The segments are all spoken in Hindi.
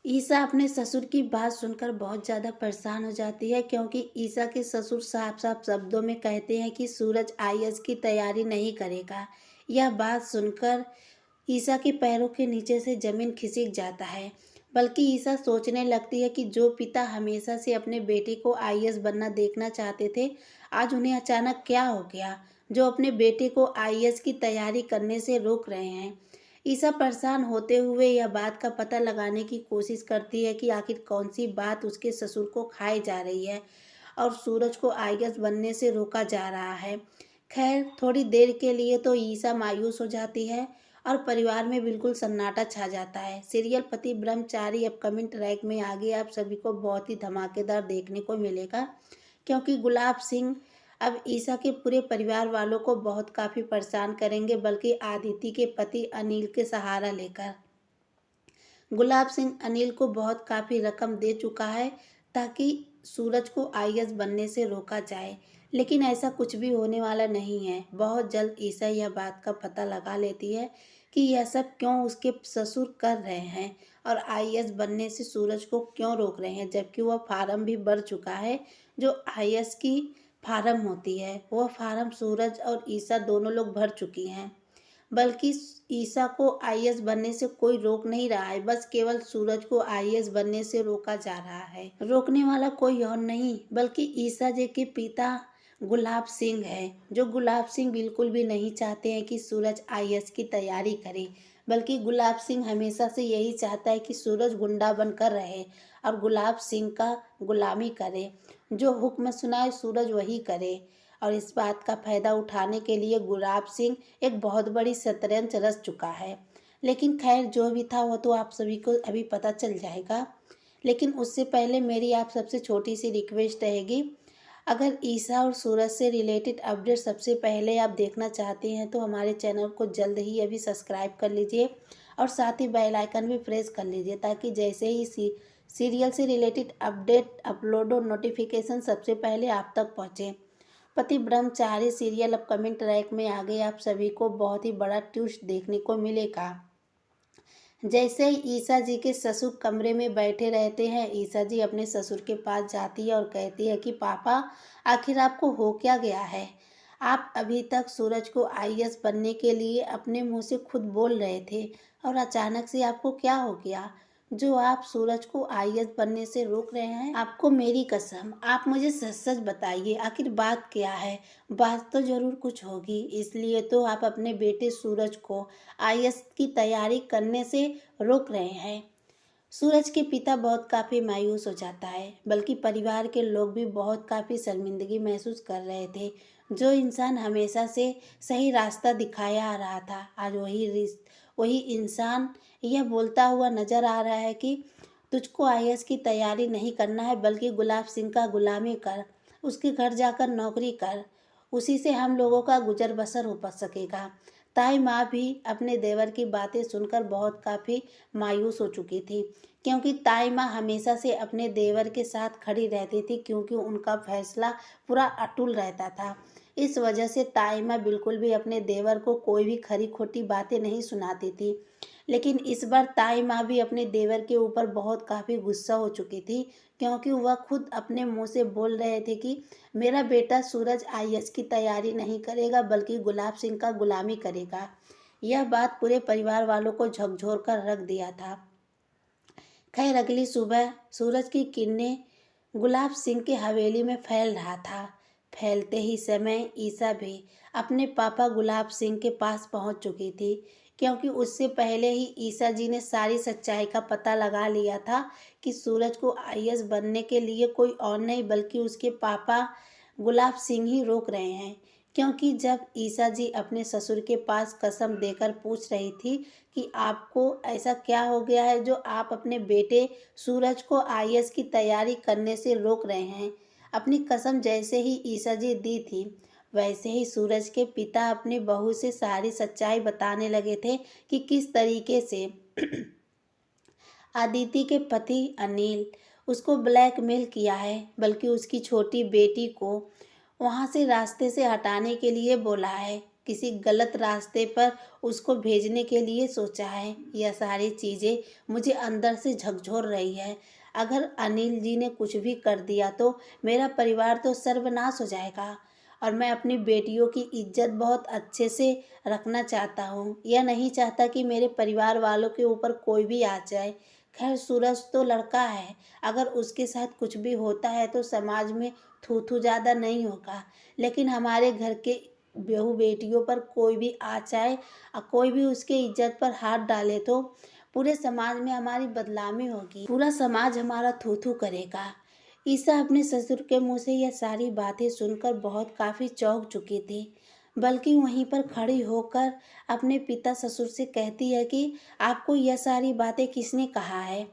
ईसा अपने ससुर की बात सुनकर बहुत ज़्यादा परेशान हो जाती है क्योंकि ईसा के ससुर साफ-साफ शब्दों में कहते हैं कि सूरज आईएएस की तैयारी नहीं करेगा। यह बात सुनकर ईसा के पैरों के नीचे से ज़मीन खिसक जाता है। बल्कि ईसा सोचने लगती है कि जो पिता हमेशा से अपने बेटे को आईएएस बनना देखना चाहते थे, आज उन्हें अचानक क्या हो गया, जो अपने बेटे को आईएएस की तैयारी करने से रोक रहे हैं। ईसा परेशान होते हुए यह बात का पता लगाने की कोशिश करती है कि आखिर कौन-सी बात उसके ससुर को खाई जा रही है और सूरज को आईएएस बनने से रोका जा रहा है। खैर, थोड़ी देर के लिए तो ईसा मायूस हो जाती है और परिवार में बिल्कुल सन्नाटा छा जाता है। सीरियल पति ब्रह्मचारी अपकमिंग ट्रैक में आगे आप सभी को बहुत ही धमाकेदार देखने को मिलेगा, क्योंकि गुलाब सिंह अब ईसा के पूरे परिवार वालों को बहुत काफ़ी परेशान करेंगे, बल्कि आदिति के पति अनिल के सहारा लेकर। गुलाब सिंह अनिल को बहुत काफ़ी रकम दे चुका है ताकि सूरज को आईएएस बनने से रोका जाए, लेकिन ऐसा कुछ भी होने वाला नहीं है। बहुत जल्द ईसा यह बात का पता लगा लेती है कि यह सब क्यों उसके ससुर कर रहे हैं और आईएएस बनने से सूरज को क्यों रोक रहे हैं, जबकि वह फार्म भी भर चुका है जो आईएएस की फार्म होती है। वह फार्म सूरज और ईसा दोनों लोग भर चुकी हैं। बल्कि ईसा को आईएएस बनने से कोई रोक नहीं रहा है, बस केवल सूरज को आईएएस बनने से रोका जा रहा है। रोकने वाला कोई और नहीं बल्कि ईसा जी के पिता गुलाब सिंह है, जो गुलाब सिंह बिल्कुल भी नहीं चाहते हैं कि सूरज आईएएस की तैयारी करे, बल्कि गुलाब सिंह हमेशा से यही चाहता है कि सूरज गुंडा बनकर रहे और गुलाब सिंह का गुलामी करे। जो हुक्म सुनाए सूरज वही करे। और इस बात का फायदा उठाने के लिए गुलाब सिंह एक बहुत बड़ी शतरंज रच चुका है। लेकिन खैर, जो भी था वो तो आप सभी को अभी पता चल जाएगा। लेकिन उससे पहले मेरी आप सबसे छोटी सी रिक्वेस्ट रहेगी, अगर ईसा और सूरज से रिलेटेड अपडेट सबसे पहले आप देखना चाहते हैं तो हमारे चैनल को जल्द ही अभी सब्सक्राइब कर लीजिए और साथ ही बेल आइकन भी प्रेस कर लीजिए, ताकि जैसे ही सीरियल से रिलेटेड अपडेट अपलोड और नोटिफिकेशन सबसे पहले आप तक पहुँचे। पति ब्रह्मचारी सीरियल अपकमिंग ट्रैक में आगे आप सभी को बहुत ही बड़ा ट्विस्ट देखने को मिलेगा। जैसे ही ईसा जी के ससुर कमरे में बैठे रहते हैं, ईसा जी अपने ससुर के पास जाती है और कहती है कि पापा, आखिर आपको हो क्या गया है? आप अभी तक सूरज को आईएएस बनने के लिए अपने मुंह से खुद बोल रहे थे और अचानक से आपको क्या हो गया जो आप सूरज को आईएएस बनने से रोक रहे हैं? आपको मेरी कसम, आप मुझे सच सच बताइए, आखिर बात क्या है? बात तो जरूर कुछ होगी, इसलिए तो आप अपने बेटे सूरज को आईएएस की तैयारी करने से रोक रहे हैं। सूरज के पिता बहुत काफ़ी मायूस हो जाता है, बल्कि परिवार के लोग भी बहुत काफ़ी शर्मिंदगी महसूस कर रहे थे। जो इंसान हमेशा से सही रास्ता दिखाया आ रहा था, आज वही इंसान यह बोलता हुआ नजर आ रहा है कि तुझको आईएएस की तैयारी नहीं करना है, बल्कि गुलाब सिंह का गुलामी कर, उसके घर जाकर नौकरी कर, उसी से हम लोगों का गुजर बसर हो सकेगा। ताई माँ भी अपने देवर की बातें सुनकर बहुत काफ़ी मायूस हो चुकी थी, क्योंकि ताई माँ हमेशा से अपने देवर के साथ खड़ी रहती थी, क्योंकि उनका फैसला पूरा अटूल रहता था। इस वजह से ताई माँ बिल्कुल भी अपने देवर को कोई भी खरी खोटी बातें नहीं सुनाती थी। लेकिन इस बार ताई माँ भी अपने देवर के ऊपर बहुत काफ़ी गुस्सा हो चुकी थी, क्योंकि वह खुद अपने मुंह से बोल रहे थे कि मेरा बेटा सूरज आईएएस की तैयारी नहीं करेगा, बल्कि गुलाब सिंह का गुलामी करेगा। यह बात पूरे परिवार वालों को झकझोर कर रख दिया था। खैर, अगली सुबह सूरज की किरणें गुलाब सिंह की हवेली में फैल रहा था। फैलते ही समय ईसा भी अपने पापा गुलाब सिंह के पास पहुंच चुकी थी, क्योंकि उससे पहले ही ईसा जी ने सारी सच्चाई का पता लगा लिया था कि सूरज को आईएएस बनने के लिए कोई और नहीं बल्कि उसके पापा गुलाब सिंह ही रोक रहे हैं। क्योंकि जब ईसा जी अपने ससुर के पास कसम देकर पूछ रही थी कि आपको ऐसा क्या हो गया है जो आप अपने बेटे सूरज को आईएएस की तैयारी करने से रोक रहे हैं, अपनी कसम जैसे ही ईसा जी दी थी, वैसे ही सूरज के पिता अपनी बहू से सारी सच्चाई बताने लगे थे कि किस तरीके से आदिति के पति अनिल उसको ब्लैकमेल किया है, बल्कि उसकी छोटी बेटी को वहाँ से रास्ते से हटाने के लिए बोला है। किसी गलत रास्ते पर उसको भेजने के लिए सोचा है। यह सारी चीज़ें मुझे अंदर से झकझोर रही है। अगर अनिल जी ने कुछ भी कर दिया तो मेरा परिवार तो सर्वनाश हो जाएगा। और मैं अपनी बेटियों की इज्जत बहुत अच्छे से रखना चाहता हूँ। यह नहीं चाहता कि मेरे परिवार वालों के ऊपर कोई भी आ जाए। खैर, सूरज तो लड़का है, अगर उसके साथ कुछ भी होता है तो समाज में थू थू ज़्यादा नहीं होगा। लेकिन हमारे घर के बहू बेटियों पर कोई भी आ जाए और कोई भी उसके इज्जत पर हाथ डाले तो पूरे समाज में हमारी बदनामी होगी, पूरा समाज हमारा थू थू करेगा। ईसा अपने ससुर के मुंह से यह सारी बातें सुनकर बहुत काफ़ी चौंक चुकी थी। बल्कि वहीं पर खड़ी होकर अपने पिता ससुर से कहती है कि आपको यह सारी बातें किसने कहा है।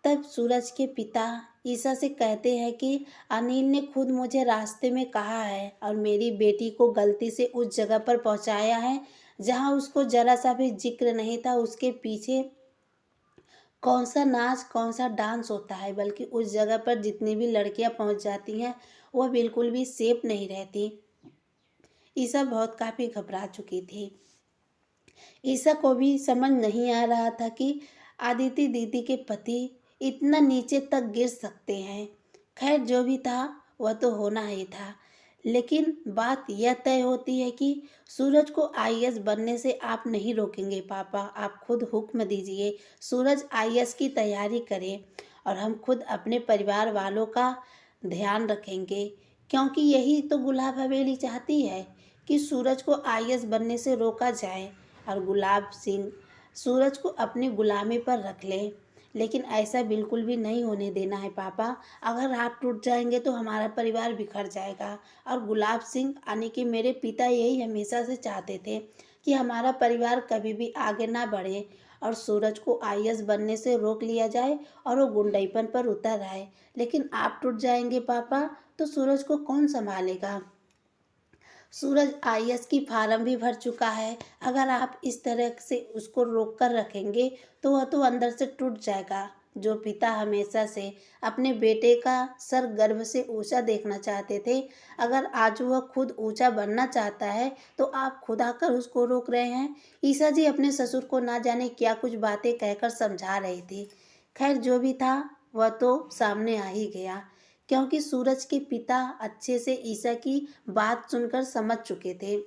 तब सूरज के पिता ईसा से कहते हैं कि अनिल ने खुद मुझे रास्ते में कहा है और मेरी बेटी को गलती से उस जगह पर पहुंचाया है जहां उसको जरा सा भी जिक्र नहीं था उसके पीछे कौन सा नाच कौन सा डांस होता है, बल्कि उस जगह पर जितनी भी लड़कियां पहुंच जाती हैं वह बिल्कुल भी सेफ नहीं रहती। ईसा बहुत काफ़ी घबरा चुकी थी। ईसा को भी समझ नहीं आ रहा था कि आदिति दीदी के पति इतना नीचे तक गिर सकते हैं। खैर, जो भी था वह तो होना ही था। लेकिन बात यह तय होती है कि सूरज को आईएएस बनने से आप नहीं रोकेंगे पापा, आप खुद हुक्म दीजिए। सूरज आईएएस की तैयारी करे और हम खुद अपने परिवार वालों का ध्यान रखेंगे, क्योंकि यही तो गुलाब हवेली चाहती है कि सूरज को आईएएस बनने से रोका जाए और गुलाब सिंह सूरज को अपनी गुलामी पर रख ले। लेकिन ऐसा बिल्कुल भी नहीं होने देना है पापा। अगर आप टूट जाएंगे तो हमारा परिवार बिखर जाएगा। और गुलाब सिंह यानी कि मेरे पिता यही हमेशा से चाहते थे कि हमारा परिवार कभी भी आगे ना बढ़े और सूरज को आईएएस बनने से रोक लिया जाए और वो गुंडईपन पर उतर आए। लेकिन आप टूट जाएंगे पापा तो सूरज को कौन संभालेगा। सूरज आईएएस की फार्म भी भर चुका है। अगर आप इस तरह से उसको रोक कर रखेंगे तो वह तो अंदर से टूट जाएगा। जो पिता हमेशा से अपने बेटे का सर गर्व से ऊंचा देखना चाहते थे, अगर आज वह खुद ऊंचा बनना चाहता है तो आप खुद आकर उसको रोक रहे हैं। ईसा जी अपने ससुर को ना जाने क्या कुछ बातें कहकर समझा रही थी। खैर, जो भी था वह तो सामने आ ही गया, क्योंकि सूरज के पिता अच्छे से ईसा की बात सुनकर समझ चुके थे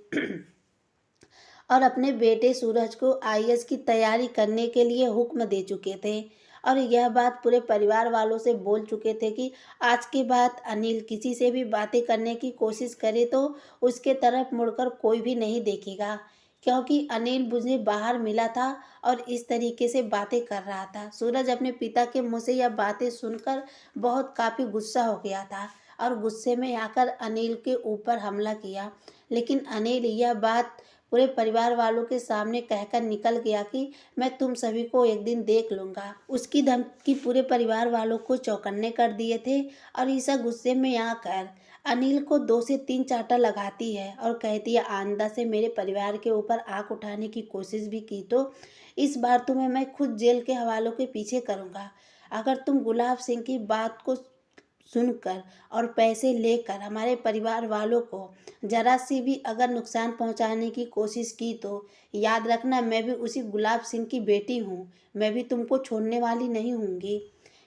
और अपने बेटे सूरज को आईएएस की तैयारी करने के लिए हुक्म दे चुके थे। और यह बात पूरे परिवार वालों से बोल चुके थे कि आज के बाद अनिल किसी से भी बातें करने की कोशिश करे तो उसके तरफ मुड़कर कोई भी नहीं देखेगा, क्योंकि अनिल मुझे बाहर मिला था और इस तरीके से बातें कर रहा था। सूरज अपने पिता के मुंह से यह बातें सुनकर बहुत काफ़ी गुस्सा हो गया था और गुस्से में आकर अनिल के ऊपर हमला किया। लेकिन अनिल यह बात पूरे परिवार वालों के सामने कहकर निकल गया कि मैं तुम सभी को एक दिन देख लूँगा। उसकी धमकी पूरे परिवार वालों को चौकन्ने कर दिए थे और ईसा गुस्से में आकर अनिल को 2 से 3 चांटा लगाती है और कहती है, आइंदा से मेरे परिवार के ऊपर आँख उठाने की कोशिश भी की तो इस बार तुम्हें मैं खुद जेल के हवालों के पीछे करूँगा। अगर तुम गुलाब सिंह की बात को सुनकर और पैसे लेकर हमारे परिवार वालों को जरा सी भी अगर नुकसान पहुंचाने की कोशिश की तो याद रखना, मैं भी उसी गुलाब सिंह की बेटी हूँ, मैं भी तुमको छोड़ने वाली नहीं हूँगी।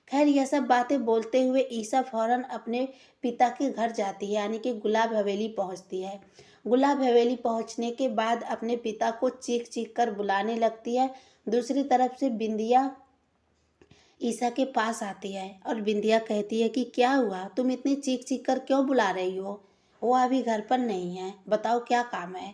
खैर, यह सब बातें बोलते हुए ईसा फौरन अपने पिता के घर जाती है, यानी कि गुलाब हवेली पहुँचती है। गुलाब हवेली पहुँचने के बाद अपने पिता को चीख चीख कर बुलाने लगती है। दूसरी तरफ से बिंदिया ईसा के पास आती है और बिंदिया कहती है कि क्या हुआ, तुम इतनी चीख चीख कर क्यों बुला रही हो, वो अभी घर पर नहीं है, बताओ क्या काम है।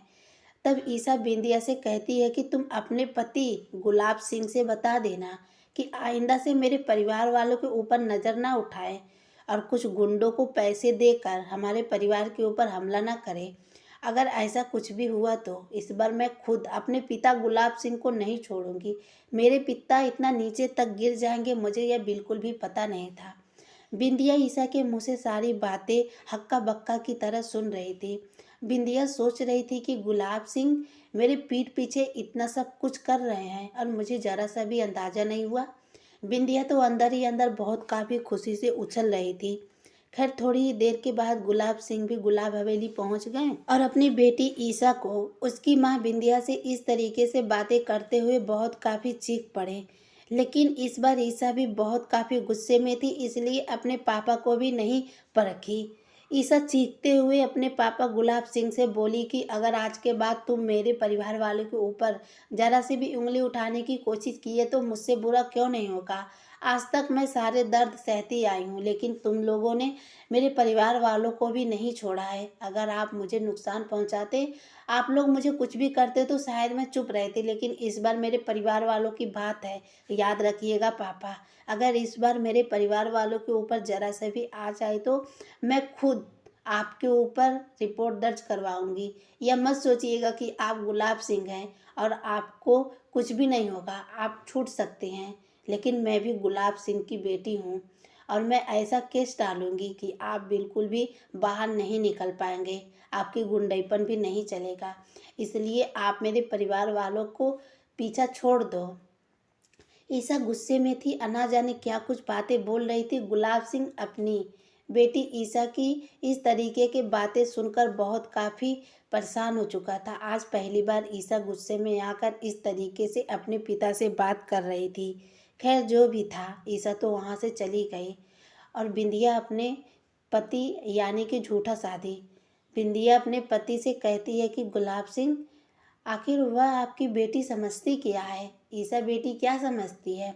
तब ईसा बिंदिया से कहती है कि तुम अपने पति गुलाब सिंह से बता देना कि आइंदा से मेरे परिवार वालों के ऊपर नज़र ना उठाए और कुछ गुंडों को पैसे देकर हमारे परिवार के ऊपर हमला ना करे। अगर ऐसा कुछ भी हुआ तो इस बार मैं खुद अपने पिता गुलाब सिंह को नहीं छोड़ूंगी। मेरे पिता इतना नीचे तक गिर जाएंगे, मुझे यह बिल्कुल भी पता नहीं था। बिंदिया ईसा के मुंह से सारी बातें हक्का बक्का की तरह सुन रही थी। बिंदिया सोच रही थी कि गुलाब सिंह मेरे पीठ पीछे इतना सब कुछ कर रहे हैं और मुझे जरा सा भी अंदाजा नहीं हुआ। बिंदिया तो अंदर ही अंदर बहुत काफ़ी खुशी से उछल रही थी। खैर थोड़ी ही देर के बाद गुलाब सिंह भी गुलाब हवेली पहुंच गए और अपनी बेटी ईसा को उसकी माँ बिंदिया से इस तरीके से बातें करते हुए बहुत काफ़ी चीख पड़े। लेकिन इस बार ईसा भी बहुत काफ़ी गुस्से में थी, इसलिए अपने पापा को भी नहीं परखी। ईसा चीखते हुए अपने पापा गुलाब सिंह से बोली कि अगर आज के बाद तुम मेरे परिवार वालों के ऊपर ज़रा सी भी उंगली उठाने की कोशिश की है तो मुझसे बुरा क्यों नहीं होगा। आज तक मैं सारे दर्द सहती आई हूँ, लेकिन तुम लोगों ने मेरे परिवार वालों को भी नहीं छोड़ा है। अगर आप मुझे नुकसान पहुँचाते, आप लोग मुझे कुछ भी करते तो शायद मैं चुप रहती, लेकिन इस बार मेरे परिवार वालों की बात है, याद रखिएगा पापा। अगर इस बार मेरे परिवार वालों के ऊपर ज़रा सा भी आ जाए तो मैं खुद आपके ऊपर रिपोर्ट दर्ज करवाऊंगी। यह मत सोचिएगा कि आप गुलाब सिंह हैं और आपको कुछ भी नहीं होगा, आप छूट सकते हैं, लेकिन मैं भी गुलाब सिंह की बेटी हूँ और मैं ऐसा केस डालूंगी कि आप बिल्कुल भी बाहर नहीं निकल पाएंगे, आपकी गुंडईपन भी नहीं चलेगा। इसलिए आप मेरे परिवार वालों को पीछा छोड़ दो। ईसा गुस्से में थी, ना जाने क्या कुछ बातें बोल रही थी। गुलाब सिंह अपनी बेटी ईसा की इस तरीके की बातें सुनकर बहुत काफ़ी परेशान हो चुका था। आज पहली बार ईसा गुस्से में आकर इस तरीके से अपने पिता से बात कर रही थी। खैर जो भी था, ईसा तो वहाँ से चली गई और बिंदिया अपने पति यानी कि झूठा शादी, बिंदिया अपने पति से कहती है कि गुलाब सिंह, आखिर वह आपकी बेटी समझती क्या है। ईसा बेटी क्या समझती है।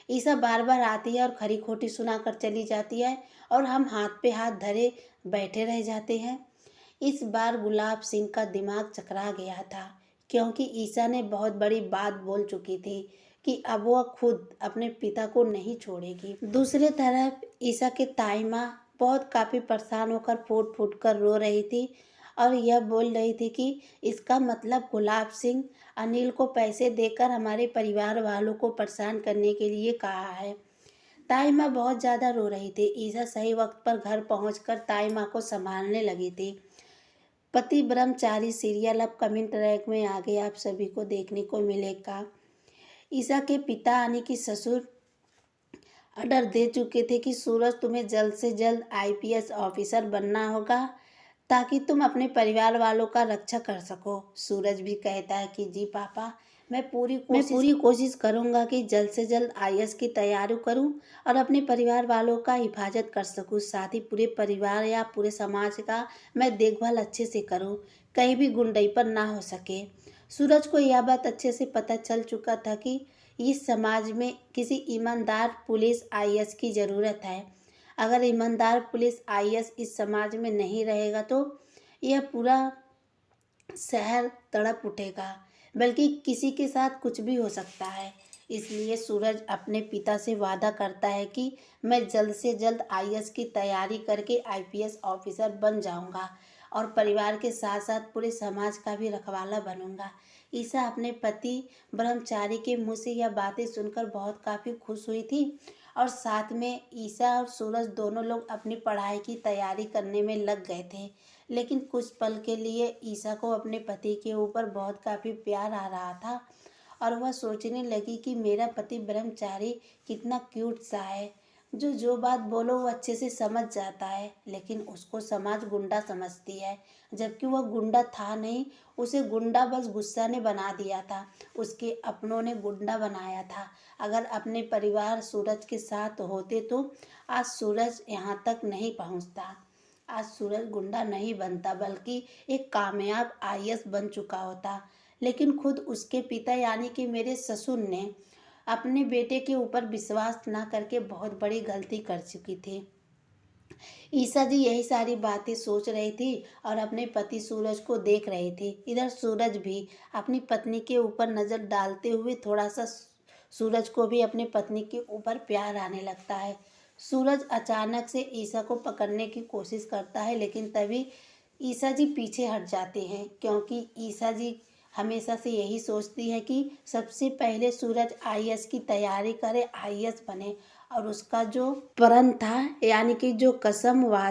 ईसा बार बार आती है और खरी खोटी सुनाकर चली जाती है और हम हाथ पे हाथ धरे बैठे रह जाते हैं। इस बार गुलाब सिंह का दिमाग चकरा गया था, क्योंकि ईसा ने बहुत बड़ी बात बोल चुकी थी कि अब वह खुद अपने पिता को नहीं छोड़ेगी। दूसरी तरफ ईसा के ताई माँ बहुत काफ़ी परेशान होकर फूट फूट कर रो रही थी और यह बोल रही थी कि इसका मतलब गुलाब सिंह अनिल को पैसे देकर हमारे परिवार वालों को परेशान करने के लिए कहा है। ताई माँ बहुत ज़्यादा रो रही थी। ईसा सही वक्त पर घर पहुंचकर ताई माँ को संभालने लगी थी। पति ब्रह्मचारी सीरियल अब कमेंट ट्रैक में आगे आप सभी को देखने को मिलेगा। ईसा के पिता यानी कि ससुर ऑर्डर दे चुके थे कि सूरज, तुम्हें जल्द से जल्द आईपीएस ऑफिसर बनना होगा ताकि तुम अपने परिवार वालों का रक्षा कर सको। सूरज भी कहता है कि जी पापा, मैं पूरी कोशिश करूंगा कि जल्द से जल्द आईएएस की तैयारी करूं और अपने परिवार वालों का हिफाजत कर सकूं। साथ ही पूरे परिवार या पूरे समाज का मैं देखभाल अच्छे से करूं, कहीं भी गुंडईपन ना हो सके। सूरज को यह बात अच्छे से पता चल चुका था कि इस समाज में किसी ईमानदार पुलिस आईएएस की ज़रूरत है। अगर ईमानदार पुलिस आईएएस इस समाज में नहीं रहेगा तो यह पूरा शहर तड़प उठेगा, बल्कि किसी के साथ कुछ भी हो सकता है। इसलिए सूरज अपने पिता से वादा करता है कि मैं जल्द से जल्द आईएएस की तैयारी करके आईपीएस ऑफिसर बन जाऊंगा और परिवार के साथ साथ पूरे समाज का भी रखवाला बनूंगा। ईसा अपने पति ब्रह्मचारी के मुँह से यह बातें सुनकर बहुत काफ़ी खुश हुई थी और साथ में ईसा और सूरज दोनों लोग अपनी पढ़ाई की तैयारी करने में लग गए थे। लेकिन कुछ पल के लिए ईसा को अपने पति के ऊपर बहुत काफ़ी प्यार आ रहा था और वह सोचने लगी कि मेरा पति ब्रह्मचारी कितना क्यूट सा है, जो बात बोलो वो अच्छे से समझ जाता है, लेकिन उसको समाज गुंडा समझती है, जबकि वह गुंडा था नहीं। उसे गुंडा बस गुस्सा ने बना दिया था, उसके अपनों ने गुंडा बनाया था। अगर अपने परिवार सूरज के साथ होते तो आज सूरज यहाँ तक नहीं पहुँचता। आज सूरज गुंडा नहीं बनता, बल्कि एक कामयाब आईएएस बन चुका होता। लेकिन खुद उसके पिता यानी कि मेरे ससुर ने अपने बेटे के ऊपर विश्वास ना करके बहुत बड़ी गलती कर चुकी थी। ईसा जी यही सारी बातें सोच रही थी और अपने पति सूरज को देख रही थी। इधर सूरज भी अपनी पत्नी के ऊपर नज़र डालते हुए थोड़ा सा सूरज को भी अपने पत्नी के ऊपर प्यार आने लगता है। सूरज अचानक से ईसा को पकड़ने की कोशिश करता है, लेकिन तभी ईसा जी पीछे हट जाते हैं, क्योंकि ईसा जी हमेशा से यही सोचती है कि सबसे पहले सूरज आईएएस की तैयारी करे, आईएएस बने और उसका जो प्रण था यानी कि जो कसम वादा